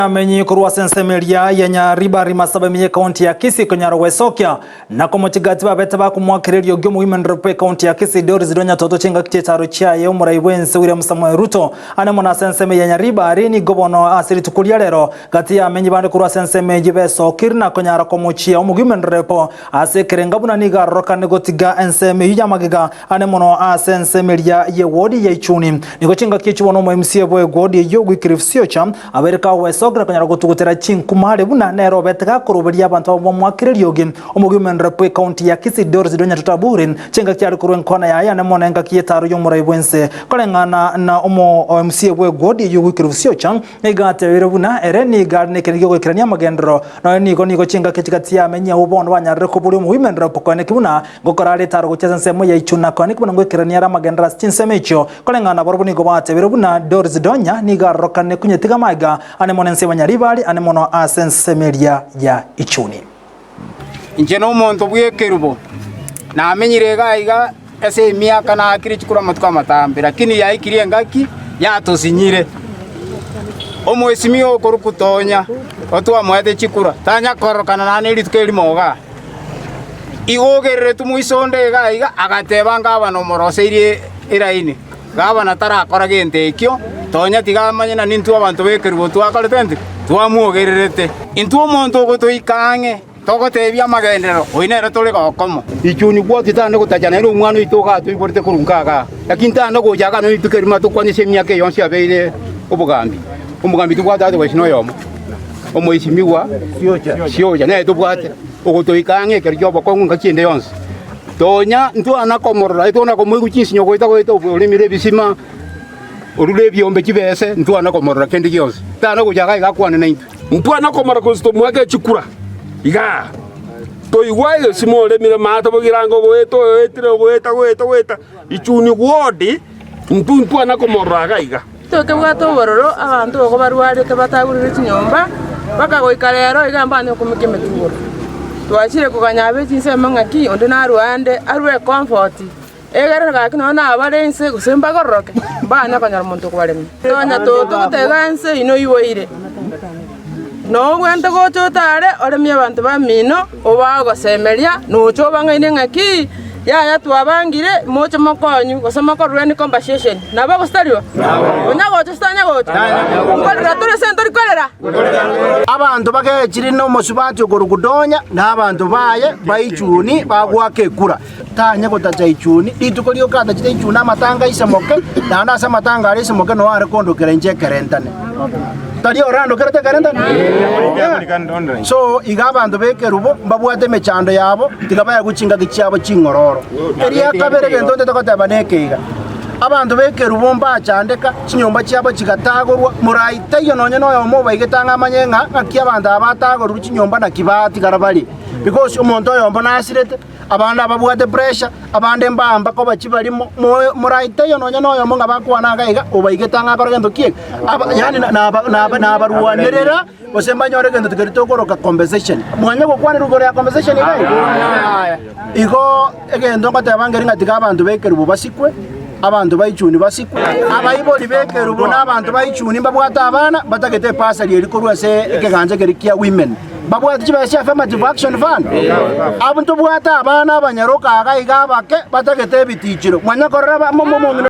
Amenyi kurwa sensemeria ya Nyaribari masaba miye kaunti ya Kisii konyaro wesokia na komochigati babeta bakumwakirerio gyomu women rep kaunti ya Kisii Doris Donya toto chenga kitetaro chaye umurai wense William Samoei Ruto ane mona senseme ya Nyaribari ni gobono asiri tukulia lero gati ya amenyi bande kurwa senseme jibesokir na konyaro komochia women rep asekere ngabuna niga roka negotiga enseme yamagiga ane mono asensemeria ye wodi ya ichuni niko chenga kichuwono mo MCA boy godi yogu ikirifsio cham abereka weso kanyara gutugutera chinkumare buna nero betega kuruberia abantu bo mwakirerio gim women rep county ya Kisii Doris Donya tutaburin chenga kyari kurwen kona ya ne monenga kiyetaro yomurai bwense kolengana na omo MCA bwe godi yugukirusio chang negate buna ereni garne kenigyo gukirania magendro no niko chenga kitikati ya menya ubondo banyarre ko buri women rep kone kibuna gokorale taro gucheza nsemo ya ichuna kone kibuna ngwekirania ra magendra chinsemecho kolengana borobuni go bate buna Doris Donya nigarokane kunyetiga maiga ane monense Nyaribari ane mono asensemeria ya ichuni inje no muntu bwekerubo na amenyirega iga ese miaka na akiri chikura matuka matambe lakini ya ikiri ngaki ya tosinyire omwesimio korukutonya otwa mwete chikura tanya korokana na neri tukeli moga igogerere tumuisonde ga iga agateba ngaba no moroseirie iraini gaba na tara akora gente ikyo tonya tiga manyana nintu abantu bekerubo twakale tende twamuogererete intu omuntu gotoikange togotebia magendero oinere tole gokomo ichuni gwoti tane gutajana ero umwana itoka tuiborete kurungaga lakini tane gojaga no itukerima tukwanise myake yonse abeire obugambi umugambi tugwata wesino yomo omoisimiwa sioja ne tubwate ogotoikange kerjo bokongu ngakinde yonse tonya ntu anakomorora itona komugu chinsinyo goita obulimire bisima orule byombe kibese ntu anakomorora kendi yonse tane gojaga igakwane na intu ntu anakomora kosto mwake chikura iga to iwaye simole mire mata bogirango goeto etire goeta ichuni gwodi ntu anakomorora gaiga toke bwato bororo abantu ogo barware ke batagurire chinyomba bakagoikarero igamba ne kumikemetugura twachire kuganyabe chinsema ngaki onde na Rwanda arwe comfort egere ga kino na abarense gusemba goroke bana kanyar muntu kwaremi tonya to teganse ino iwoire no gwente gochotare oremye abantu bamino obagosemeria no chobangaine ngaki ya twabangire mocho mokonyu gosoma korwe ni conversation naba gostariwa onyago chostanya gocha ngolera tore sentori kolera abantu bagechiri no musubati gorugudonya n'abantu baye bayichuni bagwake kura tanya gotacha ichuni itukolio kada chite ichuni amatanga isemoke na asa matanga ari isemoke no are kondo kerenje kerentane tali orando kerete kerentane so igabantu bekerubo babwate mechando yabo tikabaya guchinga gichabo chingororo eriya kabere gento tetokotaba nekeiga abantu bekerubo mbachandeka chinyomba chiabo chigatagorwa muraita iyo nonye noyo moba igetanga amanyenga ngaki abantu abatagorwa chinyomba na kibati garabali because umuntu oyomba nasirete abana babwate pressure abande mbamba ko bachibarimo muraita iyo nonye noyo monga bakwana gaiga obayigetanga korogendo kiye yani na baruwanerera osemba nyore gendo tukerito goroka compensation mwanya gokwana rugoro ya compensation igo egendo ngatabangeri ngatika abantu bekerubo basikwe abantu bayichuni basikwe abayiboli bekerubo n'abantu bayichuni babwata abana batagete pasali erikorwa se ekeganje gerikia women babwata chibasya affirmative action fund abantu bwata abana abanyaroka agaiga bake batagete bitichiro mwanya korora